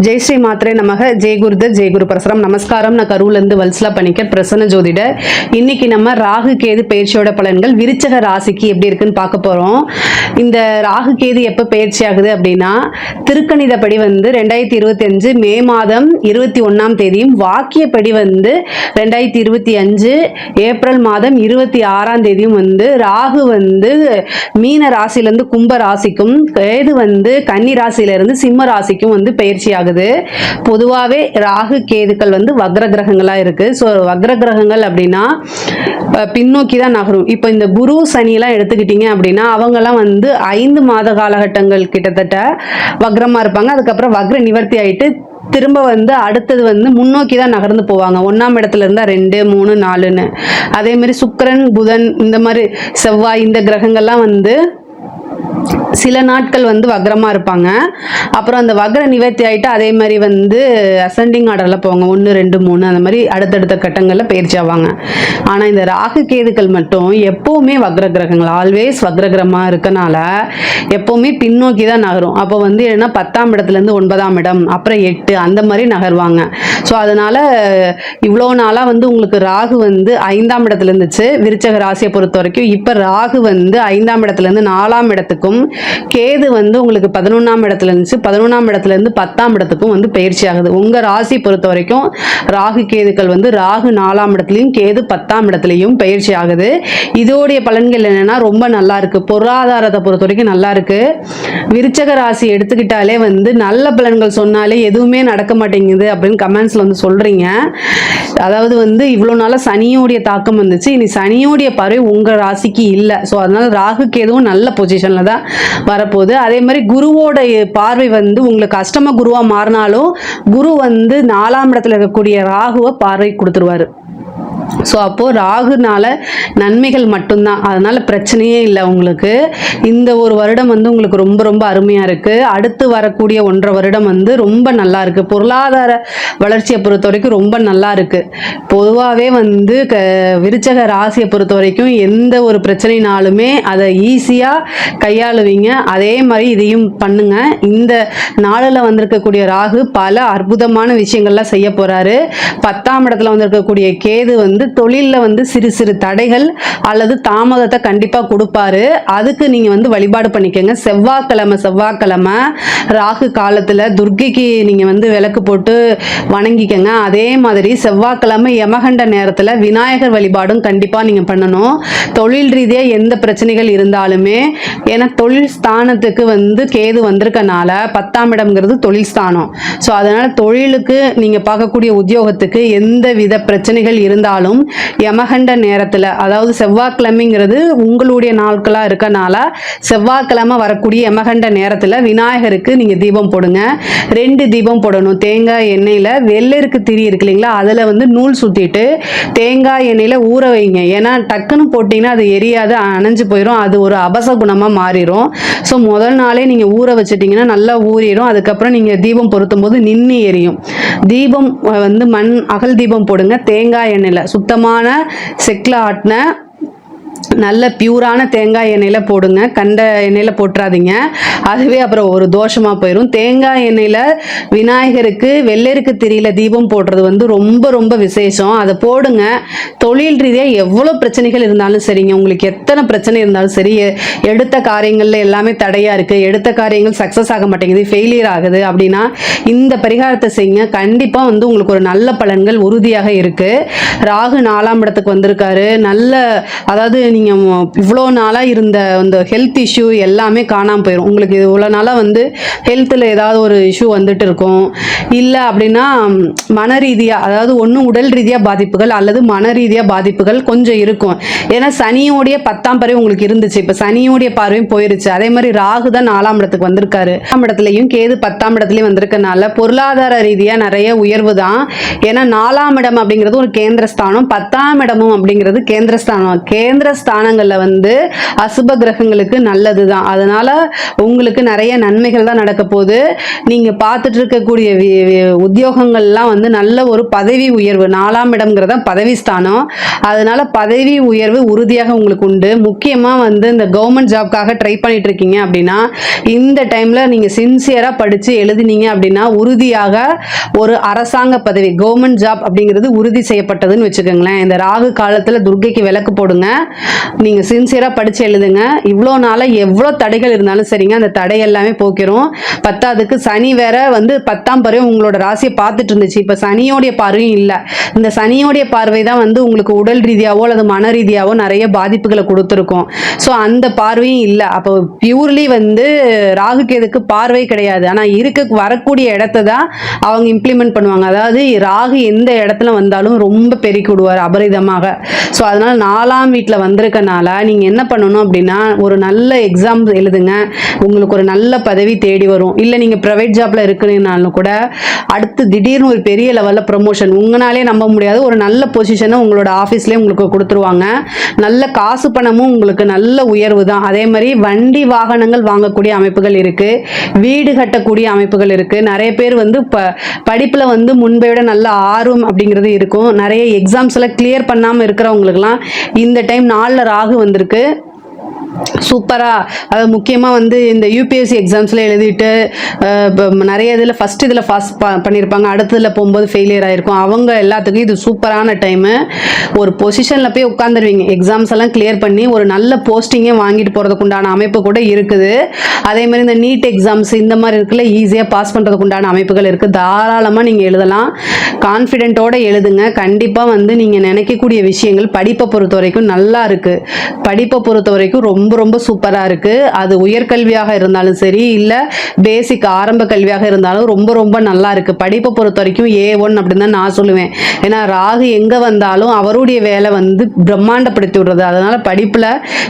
ஜெய் ஸ்ரீ மாத்ரே நமக. ஜெய் குருதர், ஜெய் குரு பரசுராம். நமஸ்காரம். நான் கரூர்லேருந்து வல்சலா பணிக்கர், பிரசன்ன ஜோதிடர். இன்னைக்கு நம்ம ராகு கேது பயிற்சியோட பலன்கள் விருச்சக ராசிக்கு எப்படி இருக்குன்னு பார்க்க போறோம். இந்த ராகு கேது எப்ப பயிற்சி ஆகுது அப்படின்னா, திருக்கணிதப்படி 2025 மே மாதம் 21ஆம் தேதியும், வாக்கியப்படி 2025 ஏப்ரல் மாதம் 26ஆம் தேதியும் ராகு மீன ராசியிலிருந்து கும்ப ராசிக்கும், கேது கன்னி ராசியிலிருந்து சிம்ம ராசிக்கும் பயிற்சி ஆகுது. பொதுவாகவே ராகு கேதுக்கள் வக்ர கிரகங்களா இருக்கு. ஸோ வக்ர கிரகங்கள் அப்படின்னா பின்னோக்கி தான் நகரும். இப்போ இந்த குரு சனிலாம் எடுத்துக்கிட்டீங்க அப்படின்னா அவங்கெல்லாம் 5 மாத காலகட்டங்கள் கிட்டத்தட்ட வக்ரமா இருப்பாங்க. அதுக்கப்புறம் வக்ர நிவர்த்தி ஆயிட்டு திரும்ப அடுத்தது முன்னோக்கி தான் நகர்ந்து போவாங்க. 1ஆம் இடத்துல இருந்தா 2, 3, 4ன்னு. அதே மாதிரி சுக்கிரன், புதன், இந்த மாதிரி செவ்வாய், இந்த கிரகங்கள்லாம் சில நாட்கள் வக்ரமா இருப்பாங்க. அப்புறம் அந்த வக்ர நிவர்த்தி ஆயிட்டு அதே மாதிரி அசெண்டிங் ஆர்டர்ல போவாங்க. 1, 2, 3 அந்த மாதிரி அடுத்தடுத்த கட்டங்கள்ல பயிற்சி ஆவாங்க. ஆனா இந்த ராகு கேதுக்கள் மட்டும் எப்பவுமே வக்ர கிரகங்கள், ஆல்வேஸ் வக்ர கிரகமா இருக்கனால எப்பவுமே பின்னோக்கி தான் நகரும். அப்போ என்ன 10ஆம் இடத்துல இருந்து 9ஆம் இடம், அப்புறம் 8 அந்த மாதிரி நகர்வாங்க. ஸோ அதனால இவ்வளோ நாளா உங்களுக்கு ராகு 5ஆம் இடத்துல இருந்துச்சு விருச்சக ராசியை பொறுத்த வரைக்கும். இப்ப ராகு 5ஆம் இடத்துல இருந்து 4ஆம் இடத்துக்கும், கேது உங்களுக்கு 11ஆம் இடத்துல இருந்துச்சு, 11ஆம் இடத்துல இருந்து 10ஆம் இடத்துக்கும் பயிற்சி ஆகுது. உங்க ராசி பொறுத்த வரைக்கும் ராகு கேதுக்கள் ராகு 4ஆம் இடத்துலயும், கேது 10ஆம் இடத்துலயும் பயிற்சி ஆகுது. இதோடைய பலன்கள் என்னன்னா ரொம்ப நல்லா இருக்கு. பொருளாதாரத்தை பொறுத்த வரைக்கும் நல்லா இருக்கு. விருச்சக ராசி எடுத்துக்கிட்டாலே நல்ல பலன்கள் சொன்னாலே எதுவுமே நடக்க மாட்டேங்குது அப்படின்னு கமெண்ட்ஸ்ல சொல்றீங்க. அதாவது இவ்வளவு நாளா சனியோடைய தாக்கம் வந்துச்சு. இனி சனியோடைய பார்வை உங்க ராசிக்கு இல்லை. ஸோ அதனால ராகு கேதுவும் நல்ல பொசிஷன்ல தான் வரப்போகுது. அதே மாதிரி குருவோட பார்வை உங்களுக்கு அஷ்டம குருவா மாறினாலும் குரு 4ஆம் இடத்துல இருக்கக்கூடிய ராகுவை பார்வை கொடுத்துருவாரு. ஸோ அப்போ ராகுனால நன்மைகள் மட்டும்தான். அதனால பிரச்சனையே இல்லை உங்களுக்கு. இந்த ஒரு வருடம் உங்களுக்கு ரொம்ப ரொம்ப அருமையா இருக்கு. அடுத்து வரக்கூடிய 1.5 வருடம் ரொம்ப நல்லா இருக்கு. பொருளாதார வளர்ச்சியை பொறுத்த வரைக்கும் ரொம்ப நல்லா இருக்கு. பொதுவாகவே விருச்சக ராசியை பொறுத்த வரைக்கும் எந்த ஒரு பிரச்சனைனாலுமே அதை ஈஸியா கையாளுவீங்க. அதே மாதிரி இதையும் பண்ணுங்க. இந்த நாளில் வந்திருக்கக்கூடிய ராகு பல அற்புதமான விஷயங்கள்லாம் செய்ய போறாரு. 10ஆம் இடத்துல வந்திருக்கக்கூடிய கேது தொழில்ல சிறு சிறு தடைகள் அல்லது தாமதத்தை கண்டிப்பா கொடுப்பாரு. அதுக்கு நீங்க வழிபாடு பண்ணிக்கங்க. செவ்வாய்க்கிழமை ராகு காலத்துல துர்க்கைக்கு நீங்க விளக்கு போட்டு வணங்கிக்கங்க. அதே மாதிரி செவ்வாய்க்கிழமை யமகண்ட நேரத்துல விநாயகர் வழிபாடும் கண்டிப்பா நீங்க பண்ணணும். தொழில் ரீதியா எந்த பிரச்சனைகள் இருந்தாலுமே, ஏன்னா தொழில் ஸ்தானத்துக்கு கேது வந்திருக்கனால 10ஆம் இடம்ங்கிறது தொழில் ஸ்தானம். ஸோ அதனால தொழிலுக்கு நீங்க பார்க்கக்கூடிய உத்தியோகத்துக்கு எந்த வித பிரச்சனைகள் இருந்தாலும் யமகண்ட நேரத்துல, அதாவது செவ்வாய்க்கிழமைங்கிறது உங்களுடைய நாட்களா இருக்கனால செவ்வாய்க்கிழமை வரக்கூடிய யமகண்ட நேரத்துல விநாயகருக்கு நீங்க தீபம் போடுங்க. 2 தீபம் போடணும். தேங்காய் எண்ணெயில வெள்ளருக்கு திரி இருக்கு இல்லைங்களா, அதுல நூல் சுத்திட்டு தேங்காய் எண்ணெயில ஊற வைங்க. ஏன்னா டக்குன்னு போட்டீங்கன்னா அது எரியாது, அணைஞ்சு போயிடும். அது ஒரு அபசகுணமா மாறிடும். ஸோ முதல் நாளே நீங்க ஊற வச்சுட்டீங்கன்னா நல்லா ஊறிடும். அதுக்கப்புறம் நீங்க தீபம் பொருத்தும் போது நின்று எரியும். தீபம் மண் அகல் தீபம் போடுங்க. தேங்காய் எண்ணெயில சுத்தமான செக்கில் ஆட்டின நல்ல பியூரான தேங்காய் எண்ணெயில போடுங்க. கண்ட எண்ணெயில போட்டுறாதீங்க, அதுவே அப்புறம் ஒரு தோஷமா போயிடும். தேங்காய் எண்ணெயில விநாயகருக்கு வெள்ளருக்கு திரியில தீபம் போடுறது ரொம்ப ரொம்ப விசேஷம். அதை போடுங்க. தொழில் ரீதியா எவ்வளவு பிரச்சனைகள் இருந்தாலும் சரிங்க, உங்களுக்கு எத்தனை பிரச்சனை இருந்தாலும் சரி, எடுத்த காரியங்கள்ல எல்லாமே தடையா இருக்கு, எடுத்த காரியங்கள் சக்சஸ் ஆக மாட்டேங்குது, ஃபெயிலியர் ஆகுது அப்படின்னா இந்த பரிகாரத்தை செய்யுங்க. கண்டிப்பா உங்களுக்கு ஒரு நல்ல பலன்கள் உறுதியாக இருக்கு. ராகு 4ஆம் இடத்துக்கு வந்திருக்காரு. நல்ல, அதாவது நீங்க இவ்வளோ நாளா இருந்த அந்த ஹெல்த் இஷ்யூ எல்லாமே காணாம போயிடும். உங்களுக்கு இவ்வளோ நாளா ஹெல்த்தில் ஏதாவது ஒரு இஷ்யூ வந்துட்டு இருக்கும். இல்லை அப்படின்னா மன ரீதியா, அதாவது ஒன்று உடல் ரீதியா பாதிப்புகள் அல்லது மன ரீதியா பாதிப்புகள் கொஞ்சம் இருக்கும். ஏன்னா சனியோடைய 10ஆம் பார்வை உங்களுக்கு இருந்துச்சு, இப்போ சனியோடைய பார்வையும் போயிருச்சு. அதே மாதிரி ராகு தான் 4ஆம் இடத்துக்கு வந்திருக்காரு. 4ஆம் இடத்துலையும் கேது 10ஆம் இடத்துலையும் வந்திருக்கனால பொருளாதார ரீதியா நிறைய உயர்வு தான். ஏன்னா 4ஆம் இடம் அப்படிங்கிறது ஒரு கேந்திரஸ்தானம், 10ஆம் இடமும் அப்படிங்கிறது கேந்திரஸ்தானம். ஸ்தானங்களில் வந்து அசுப கிரகங்களுக்கு நல்லது தான். அதனால உங்களுக்கு நிறைய நன்மைகள் தான் நடக்க போகுது. நீங்கள் பார்த்துட்டு இருக்கக்கூடிய உத்தியோகங்கள்லாம் வந்து நல்ல ஒரு பதவி உயர்வு, 4ஆம் இடம்ங்கிறத பதவி ஸ்தானம். அதனால பதவி உயர்வு உறுதியாக உங்களுக்கு உண்டு. முக்கியமாக வந்து இந்த கவர்மெண்ட் ஜாப்காக ட்ரை பண்ணிட்டு இருக்கீங்க அப்படின்னா இந்த டைமில் நீங்கள் சின்சியராக படித்து எழுதினீங்க அப்படின்னா உறுதியாக ஒரு அரசாங்க பதவி, கவர்மெண்ட் ஜாப் அப்படிங்கிறது உறுதி செய்யப்பட்டதுன்னு வச்சுக்கோங்களேன். இந்த ராகு காலத்தில் துர்க்கைக்கு விளக்கு போடுங்க. நீங்கள் சின்சியராக படித்து எழுதுங்க. இவ்வளோ நாளாக எவ்வளோ தடைகள் இருந்தாலும் சரிங்க, அந்த தடை எல்லாமே போக்கிறோம். 10ஆவதுக்கு சனி வேற வந்து 10ஆம் பார்வை உங்களோட ராசியை பார்த்துட்டு இருந்துச்சு. இப்போ சனியோடைய பார்வையும் இல்லை. இந்த சனியோடைய பார்வை தான் வந்து உங்களுக்கு உடல் ரீதியாவோ அல்லது மன ரீதியாவோ நிறைய பாதிப்புகளை கொடுத்துருக்கும். ஸோ அந்த பார்வையும் இல்லை. அப்போ பியூர்லி வந்து ராகு கேதுக்கு பார்வை கிடையாது. ஆனால் வரக்கூடிய இடத்த தான் அவங்க இம்ப்ளிமெண்ட் பண்ணுவாங்க. அதாவது ராகு எந்த இடத்துல வந்தாலும் ரொம்ப பெருக்கி விடுவார் அபரிதமாக. ஸோ அதனால 4ஆம் வீட்டில் வந்திருக்கனால நீங்கள் என்ன பண்ணணும் அப்படின்னா ஒரு நல்ல எக்ஸாம் எழுதுங்க. உங்களுக்கு ஒரு நல்ல பதவி தேடி வரும். இல்லை நீங்கள் ப்ரைவேட் ஜாப்ல இருக்கிறீங்கனாலும் கூட அடுத்து திடீர்னு ஒரு பெரிய லெவலில் ப்ரமோஷன் உங்களாலே நம்ப முடியாது ஒரு நல்ல பொசிஷனை உங்களோட ஆஃபீஸ்லேயே உங்களுக்கு கொடுத்துருவாங்க. நல்ல காசு பணமும் உங்களுக்கு நல்ல உயர்வு தான். அதே மாதிரி வண்டி வாகனங்கள் வாங்கக்கூடிய அமைப்புகள் இருக்கு, வீடு கட்டக்கூடிய அமைப்புகள் இருக்கு. நிறைய பேர் வந்து படிப்புல வந்து முன்பை விட நல்ல ஆர்வம் அப்படிங்கிறது இருக்கும். நிறைய எக்ஸாம்ஸ் எல்லாம் கிளியர் பண்ணாமல் இருக்கிறவங்களுக்குலாம் இந்த டைம் 4ல் ராகு வந்திருக்கு. சூப்பராக, அதாவது முக்கியமாக வந்து இந்த யூபிஎஸ்சி எக்ஸாம்ஸில் எழுதிட்டு நிறைய இதில் இதில் பாஸ் பண்ணியிருப்பாங்க, அடுத்ததில் போகும்போது ஃபெயிலியர் ஆகிருக்கும். அவங்க எல்லாத்துக்கும் இது சூப்பரான டைமு. ஒரு பொசிஷனில் போய் உட்காந்துருவீங்க. எக்ஸாம்ஸ் எல்லாம் கிளியர் பண்ணி ஒரு நல்ல போஸ்டிங்கே வாங்கிட்டு போகிறதுக்கு உண்டான அமைப்பு கூட இருக்குது. அதே மாதிரி இந்த நீட் எக்ஸாம்ஸ் இந்த மாதிரி இருக்குல்ல, ஈஸியாக பாஸ் பண்ணுறதுக்கு உண்டான அமைப்புகள் இருக்குது. தாராளமாக நீங்கள் எழுதலாம். கான்ஃபிடென்ட்டோடு எழுதுங்க. கண்டிப்பாக வந்து நீங்கள் நினைக்கக்கூடிய விஷயங்கள் படிப்பை பொறுத்த வரைக்கும் நல்லா இருக்குது. படிப்பை பொறுத்த வரைக்கும் ரொம்ப ரொம்ப சூப்பராக இருக்குது. அது உயர்கல்வியாக இருந்தாலும் சரி, இல்லை பேசிக் ஆரம்ப கல்வியாக இருந்தாலும் ரொம்ப ரொம்ப நல்லா இருக்குது. படிப்பை பொறுத்த வரைக்கும் A1 அப்படின்னு தான் நான் சொல்லுவேன். ஏன்னா ராகு எங்கே வந்தாலும் அவருடைய வேலை வந்து பிரம்மாண்டப்படுத்தி விடுறது. அதனால் படிப்பில்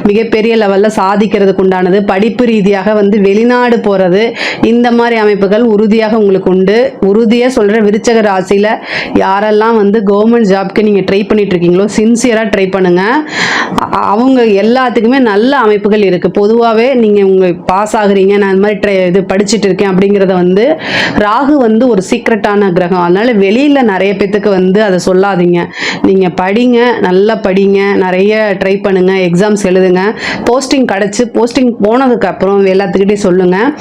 மிகப்பெரிய லெவலில் சாதிக்கிறதுக்கு உண்டானது, படிப்பு ரீதியாக வந்து வெளிநாடு போகிறது, இந்த மாதிரி அமைப்புகள் உறுதியாக உங்களுக்கு உண்டு. உறுதியாக சொல்கிற விருச்சக ராசியில் யாரெல்லாம் வந்து கவர்மெண்ட் ஜாப்க்கு நீங்கள் ட்ரை பண்ணிட்டு இருக்கீங்களோ சின்சியராக ட்ரை பண்ணுங்கள். அவங்க எல்லாத்துக்குமே நல்ல அமைப்புகள் இருக்குது. பொதுவாகவே நீங்கள் உங்கள் பாஸ் ஆகுறீங்க, நான் இந்த மாதிரி இது படிச்சுட்டு இருக்கேன் அப்படிங்கிறத வந்து ராகு வந்து ஒரு சீக்ரெட்டான கிரகம். அதனால் வெளியில் நிறைய பேத்துக்கு வந்து அதை சொல்லாதீங்க. நீங்கள் படிங்க, நல்லா படிங்க, நிறைய ட்ரை பண்ணுங்கள், எக்ஸாம்ஸ் எழுதுங்க. போஸ்டிங் கிடச்சி போஸ்டிங் போனதுக்கப்புறம் எல்லாத்துக்கிட்டையும் சொல்லுங்கள்.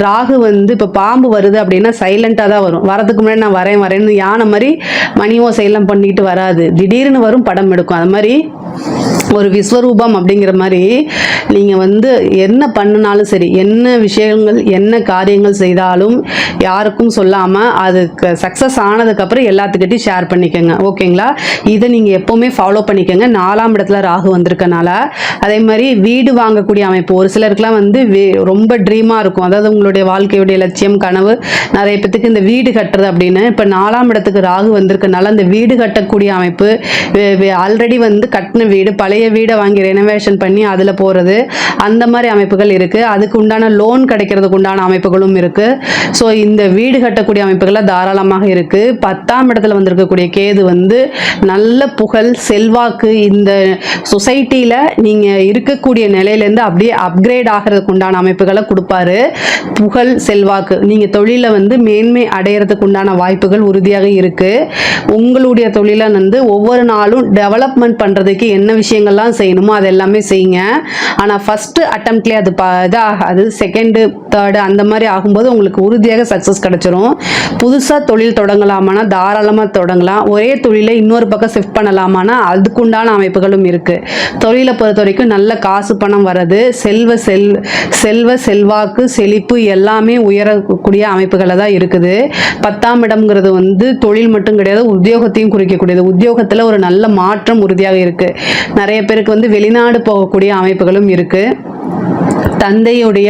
ராகு வந்து இப்போ பாம்பு வருது அப்படின்னா சைலண்ட்டாக தான் வரும். வரதுக்கு முன்னாடி நான் வரேன்னு யானை மாதிரி மணியோ சைலம் பண்ணிக்கிட்டு வராது. திடீர்னு வரும், படம் எடுக்கும். அது மாதிரி ஒரு விஸ்வரூபம் அப்படிங்கிற மாதிரி நீங்கள் வந்து என்ன பண்ணினாலும் சரி, என்ன விஷயங்கள் என்ன காரியங்கள் செய்தாலும் யாருக்கும் சொல்லாமல் அதுக்கு சக்ஸஸ் ஆனதுக்கப்புறம் எல்லாத்துக்கிட்டையும் ஷேர் பண்ணிக்கோங்க. ஓகேங்களா? இதை நீங்கள் எப்போவுமே ஃபாலோ பண்ணிக்கோங்க. 4ஆம் இடத்துல ராகு வந்திருக்கனால. அதே மாதிரி வீடு வாங்கக்கூடிய அமைப்பு ஒரு சிலருக்குலாம் வந்து ரொம்ப ட்ரீமாக இருக்கும். அதாவது உங்களுடைய வாழ்க்கையுடைய லட்சியம் கனவு நிறைய பேத்துக்கு இந்த வீடு கட்டுறது அப்படின்னு. இப்போ 4ஆம் இடத்துக்கு ராகு வந்திருக்கனால அந்த வீடு கட்டக்கூடிய அமைப்பு, ஆல்ரெடி வந்து கட்டின வீடு பழைய வீடை வாங்கி ரெனோவேஷன் பண்ணி அதில் போகிறது, அந்த மாதிரி அமைப்புகள் இருக்குது. அதுக்கு உண்டான லோன் கிடைக்கிறதுக்கு உண்டான அமைப்புகளும் இருக்குது. ஸோ இந்த வீடு கட்டக்கூடிய அமைப்புகள்லாம் தாராளமாக இருக்குது. 10ஆம் இடத்துல வந்திருக்கக்கூடிய கேது வந்து நல்ல புகழ் செல்வாக்கு, இந்த சொசைட்டியில் நீங்கள் இருக்கக்கூடிய நிலையிலேருந்து அப்படியே அப்கிரேட் ஆகிறதுக்கு உண்டான அமைப்புகளை கொடுப்பாரு. புகழ் செல்வாக்கு, நீங்கள் தொழிலை வந்து மேன்மை அடையிறதுக்கு உண்டான வாய்ப்புகள் உறுதியாக இருக்குது. உங்களுடைய தொழிலை வந்து ஒவ்வொரு நாளும் டெவலப்மெண்ட் பண்ணுறதுக்கு என்ன விஷயங்கள்லாம் செய்யணுமோ அது எல்லாமே செய்யுங்க. ஆனால் ஃபஸ்ட்டு அட்டம்ப்ட்லேயே அது இதாகாது. செகண்டு தேர்டு அந்த மாதிரி ஆகும்போது உங்களுக்கு உறுதியாக சக்ஸஸ் கிடச்சிரும். புதுசாக தொழில் தொடங்கலாமானா தாராளமாக தொடங்கலாம். ஒரே தொழிலை இன்னொரு பக்கம் ஷிஃப்ட் பண்ணலாமானா அதுக்குண்டான அமைப்புகளும் இருக்குது. தொழிலை பொறுத்த வரைக்கும் நல்ல காசு பணம் வர்றது, செல்வாக்கு செழிப்பு எல்லாமே உயரக்கூடிய அமைப்புகளை தான் இருக்குது. 10ஆம் இடம்ங்கிறது வந்து தொழில் மட்டும் கிடையாது, உத்தியோகத்தையும் குறிக்கக்கூடியது. உத்தியோகத்தில் ஒரு நல்ல மாற்றம் உறுதியாக இருக்குது. நிறைய பேருக்கு வந்து வெளிநாடு போகக்கூடிய அமைப்புகளும் இருக்குது. தந்தையுடைய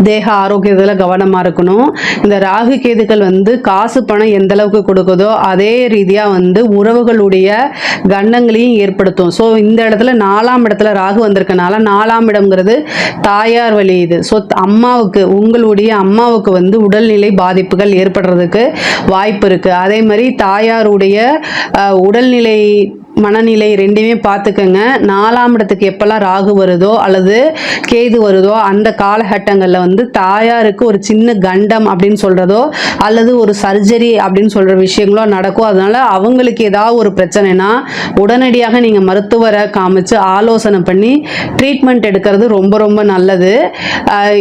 தேக ஆரோக்கியத்தில் கவனமாக இருக்கணும். இந்த ராகு கேதுக்கள் வந்து காசு பணம் எந்த அளவுக்கு கொடுக்குதோ அதே ரீதியாக வந்து உறவுகளுடைய கண்டங்களையும் ஏற்படுத்தும். ஸோ இந்த இடத்துல 4ஆம் இடத்துல ராகு வந்திருக்கனால 4ஆம் இடம்ங்கிறது தாயார் வழி இது. ஸோ உங்களுடைய அம்மாவுக்கு வந்து உடல்நிலை பாதிப்புகள் ஏற்படுறதுக்கு வாய்ப்பு இருக்குது. அதே மாதிரி தாயாருடைய உடல்நிலை மனநிலை ரெண்டுமே பார்த்துக்கங்க. 4ஆம் இடத்துக்கு எப்பெல்லாம் ராகு வருதோ அல்லது கேது வருதோ அந்த காலகட்டங்களில் வந்து தாயாருக்கு ஒரு சின்ன கண்டம் அப்படின்னு சொல்கிறதோ அல்லது ஒரு சர்ஜரி அப்படின்னு சொல்கிற விஷயங்களோ நடக்கும். அதனால் அவங்களுக்கு ஏதாவது ஒரு பிரச்சனைனா உடனடியாக நீங்கள் மருத்துவரை காமிச்சு ஆலோசனை பண்ணி ட்ரீட்மெண்ட் எடுக்கிறது ரொம்ப ரொம்ப நல்லது.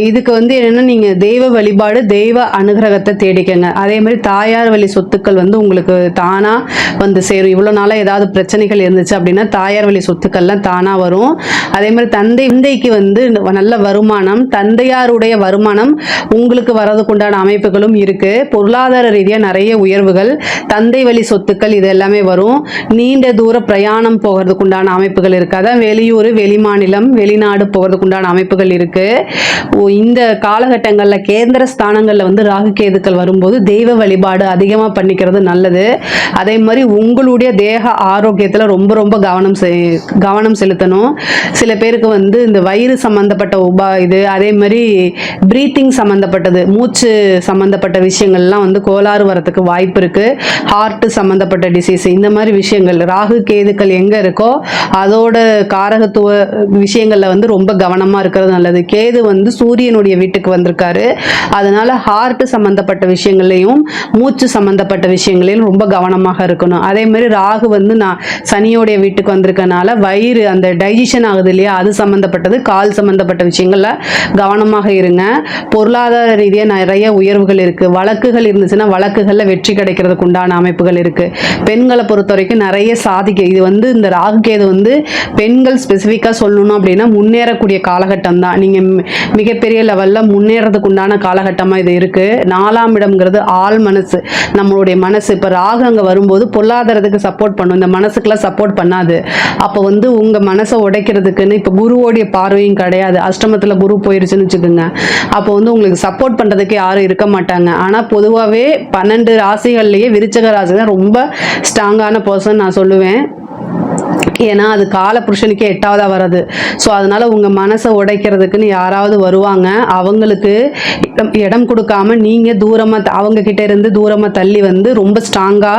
இதுக்கு வந்து என்னென்னா நீங்கள் தெய்வ வழிபாடு தெய்வ அனுகிரகத்தை தேடிக்கங்க. அதே மாதிரி தாயார் வழி சொத்துக்கள் வந்து உங்களுக்கு தானாக வந்து சேரும். இவ்வளோ நாளாக ஏதாவது பிரச்சனைகள் இருந்துச்சு அப்படின்னா தாயார் வழி சொத்துக்கள்லாம் தானாக வரும். அதே மாதிரி தந்தைக்கு வந்து நல்ல வருமானம், தந்தையாருடைய வருமானம் உங்களுக்கு வரதுக்குண்டான அமைப்புகளும் இருக்கு. பொருளாதார ரீதியாக நிறைய உயர்வுகள், தந்தை வழி சொத்துக்கள் இது எல்லாமே வரும். நீண்ட தூர பிரயாணம் போகிறதுக்குண்டான அமைப்புகள் இருக்கு. அதான் வெளியூர், வெளிமாநிலம், வெளிநாடு போகிறதுக்குண்டான அமைப்புகள் இருக்கு. இந்த காலகட்டங்களில் கேந்திர ஸ்தானங்களில் வந்து ராகு கேதுக்கள் வரும்போது தெய்வ வழிபாடு அதிகமாக பண்ணிக்கிறது நல்லது. அதே மாதிரி உங்களுடைய தேக ஆரோக்கியத்தில் ரொம்ப ரொம்ப கவனம் செலுத்தணும். சில பேருக்கு வந்து இந்த வயிறு சம்பந்தப்பட்ட அதே மாதிரி பிரீத்திங் சம்பந்தப்பட்டது, மூச்சு சம்பந்தப்பட்ட விஷயங்கள்லாம் வந்து கோளாறு வரத்துக்கு வாய்ப்பு இருக்கு. ஹார்ட் சம்பந்தப்பட்ட டிசீஸ், இந்த மாதிரி விஷயங்கள் ராகு கேதுக்கள் எங்க இருக்கோ அதோட காரகத்துவ விஷயங்கள்ல வந்து ரொம்ப கவனமா இருக்கிறது நல்லது. கேது வந்து சூரியனுடைய வீட்டுக்கு வந்திருக்காரு. அதனால ஹார்ட் சம்பந்தப்பட்ட விஷயங்களையும் மூச்சு சம்பந்தப்பட்ட விஷயங்களையும் ரொம்ப கவனமாக இருக்கணும். அதே மாதிரி ராகு வந்து சனியோடைய வீட்டுக்கு வந்திருக்கனால வயிறு அந்த டைஜஷன் ஆகுது இல்லையா, அது சம்பந்தப்பட்டது, கால் சம்பந்தப்பட்ட விஷயங்கள்ல கவனமாக இருங்க. பொருளாதார ரீதியாக நிறைய உயர்வுகள் இருக்கு. வழக்குகள் இருந்துச்சுன்னா வழக்குகளில் வெற்றி கிடைக்கிறதுக்கு உண்டான அமைப்புகள் இருக்கு. பெண்களை பொறுத்த வரைக்கும் நிறைய சாதிக்க இது வந்து இந்த ராகு கேது வந்து பெண்கள் ஸ்பெசிஃபிக்காக சொல்லணும் அப்படின்னா முன்னேறக்கூடிய காலகட்டம் தான். நீங்கள் மிகப்பெரிய லெவலில் முன்னேறதுக்கு உண்டான காலகட்டமாக இது இருக்கு. 4ஆம் இடம்ங்கிறது ஆள் மனசு, நம்மளுடைய மனசு. இப்போ ராகு அங்கே வரும்போது பொருளாதாரத்துக்கு சப்போர்ட் பண்ணும், இந்த மனசுக்கெல்லாம் சப்போர்ட் பண்ணாது. அப்போ வந்து உங்கள் மனசை உடைக்கிறதுக்குன்னு இப்போ குருவோடைய பார்வையும் கிடையாது. அஷ்டமத்தில் குரு போயிருச்சுன்னு வச்சுக்கோங்க. அப்போ வந்து உங்களுக்கு சப்போர்ட் பண்ணுறதுக்கு யாரும் இருக்க மாட்டாங்க. ஆனால் பொதுவாகவே 12 ராசிகள்லேயே விருச்சக ராசி தான் ரொம்ப ஸ்ட்ராங்கான பர்சன் நான் சொல்லுவேன். ஏன்னா அது கால புருஷனுக்கே 8ஆவதா வர்றது. ஸோ அதனால உங்க மனசை உடைக்கிறதுக்குன்னு யாராவது வருவாங்க. அவங்களுக்கு இடம் கொடுக்காம நீங்க தூரமா அவங்க கிட்ட இருந்து தூரமா தள்ளி வந்து ரொம்ப ஸ்ட்ராங்கா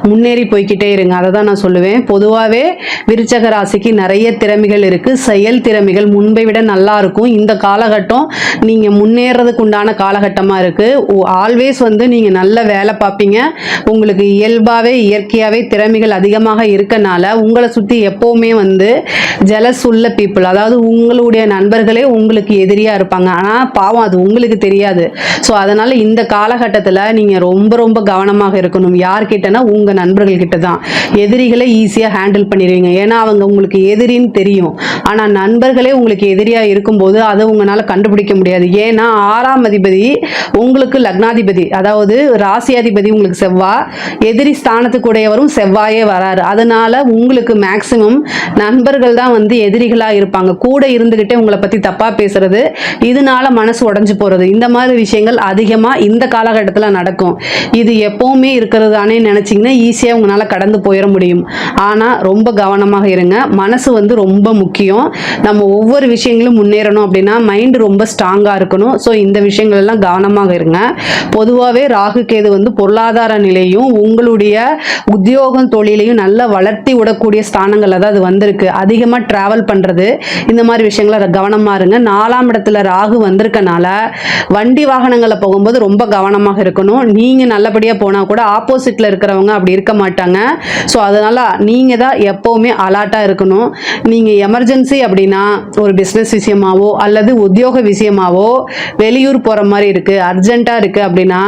முன்னேறி போய்கிட்டே இருங்க. அதை தான் நான் சொல்லுவேன். பொதுவாகவே விருச்சக ராசிக்கு நிறைய திறமைகள் இருக்கு. செயல் திறமைகள் முன்பை விட நல்லா இருக்கும். இந்த காலகட்டம் நீங்க முன்னேறதுக்கு உண்டான காலகட்டமா இருக்கு. ஆல்வேஸ் வந்து நீங்க நல்ல வேலை பார்ப்பீங்க. உங்களுக்கு இயல்பாவே இயற்கையாவே திறமைகள் அதிகமாக இருக்கனால உங்களை சுற்றி எப்போவுமே வந்து ஜெலஸ் உள்ள பீப்புள், அதாவது உங்களுடைய நண்பர்களே உங்களுக்கு எதிரியாக இருப்பாங்க. ஆனால் பாவம் அது உங்களுக்கு தெரியாது. ஸோ அதனால் இந்த காலகட்டத்தில் நீங்கள் ரொம்ப ரொம்ப கவனமாக இருக்கணும். யார்கிட்டனா உங்கள் நண்பர்கள் கிட்ட தான். எதிரிகளை ஈஸியாக ஹேண்டில் பண்ணிடுவீங்க. ஏன்னா அவங்க உங்களுக்கு எதிரின்னு தெரியும். ஆனால் நண்பர்களே உங்களுக்கு எதிரியாக இருக்கும்போது அதை உங்களால் கண்டுபிடிக்க முடியாது. ஏன்னா 6ஆம் அதிபதி உங்களுக்கு லக்னாதிபதி, அதாவது ராசியாதிபதி உங்களுக்கு செவ்வாய், எதிரி ஸ்தானத்துக்குடையவரும் செவ்வாயே வராரு. அதனால உங்களுக்கு மேக்சிமம் நண்பர்கள் தான் வந்து எதிரிகளாக இருப்பாங்க. கூட இருந்துகிட்டே உங்களை பற்றி தப்பாக பேசுறது, இதனால மனசு உடஞ்சு போகிறது, இந்த மாதிரி விஷயங்கள் அதிகமாக இந்த காலகட்டத்தில் நடக்கும். இது எப்பவுமே இருக்கிறது தானே நினச்சிங்கன்னா ஈஸியாக உங்களால் கடந்து போயிட முடியும். ஆனால் ரொம்ப கவனமாக இருங்க. மனசு வந்து ரொம்ப முக்கியம். நம்ம ஒவ்வொரு விஷயங்களும் முன்னேறணும் அப்படின்னா மைண்டு ரொம்ப ஸ்ட்ராங்காக இருக்கணும். ஸோ இந்த விஷயங்கள் எல்லாம் கவனமாக இருங்க. பொதுவாகவே ராகு கேது வந்து பொருளாதார நிலையும் உங்களுடைய உத்தியோகம் தொழிலையும் நல்லா வளர்த்தி விடக்கூடிய ஸ்தானங்கள் அதாவது வந்திருக்கு. அதிகமாக டிராவல் பண்ணுறது, இந்த மாதிரி விஷயங்கள கவனமாக இருங்க. 4ஆம் இடத்துல ராகு வந்திருக்கனால வண்டி வாகனங்களை போகும்போது ரொம்ப கவனமாக இருக்கணும். நீங்கள் நல்லபடியாக போனால் கூட ஆப்போசிட்டில் இருக்கிறவங்க அப்படி இருக்க மாட்டாங்க. ஸோ அதனால் நீங்கள் தான் எப்போவுமே அலர்ட்டாக இருக்கணும். நீங்கள் எமர்ஜென்சி அப்படின்னா ஒரு பிஸ்னஸ் விஷயமாவோ அல்லது உத்தியோக விஷயமாவோ வெளியூர் போகிற மாதிரி இருக்குது, அர்ஜென்ட்டாக இருக்குது அப்படின்னா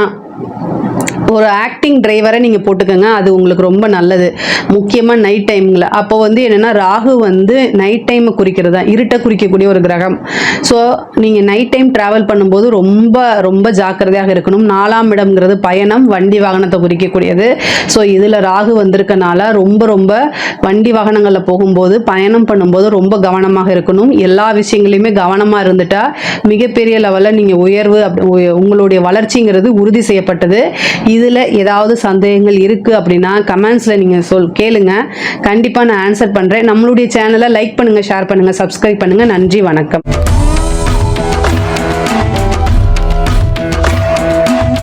ஒரு ஆக்டிங் டிரைவரை நீங்கள் போட்டுக்கோங்க. அது உங்களுக்கு ரொம்ப நல்லது. முக்கியமாக நைட் டைமில். அப்போ வந்து என்னென்னா ராகு வந்து நைட் டைமை குறிக்கிறது தான், இருட்டை குறிக்கக்கூடிய ஒரு கிரகம். ஸோ நீங்கள் நைட் டைம் ட்ராவல் பண்ணும்போது ரொம்ப ரொம்ப ஜாக்கிரதையாக இருக்கணும். 4ஆம் இடம்ங்கிறது பயணம், வண்டி வாகனத்தை குறிக்கக்கூடியது. ஸோ இதில் ராகு வந்திருக்கனால ரொம்ப ரொம்ப வண்டி வாகனங்களில் போகும்போது பயணம் பண்ணும்போது ரொம்ப கவனமாக இருக்கணும். எல்லா விஷயங்களையுமே கவனமாக இருந்துட்டா மிகப்பெரிய லெவலில் நீங்கள் உயர்வு உங்களுடைய வளர்ச்சிங்கிறது உறுதி செய்யப்பட்டது. இதில் ஏதாவது சந்தேகங்கள் இருக்குது அப்படின்னா கமெண்ட்ஸில் நீங்கள் கேளுங்க. கண்டிப்பாக நான் ஆன்சர் பண்ணுறேன். நம்மளுடைய சேனலை லைக் பண்ணுங்கள், ஷேர் பண்ணுங்கள், சப்ஸ்கிரைப் பண்ணுங்கள். நன்றி, வணக்கம்.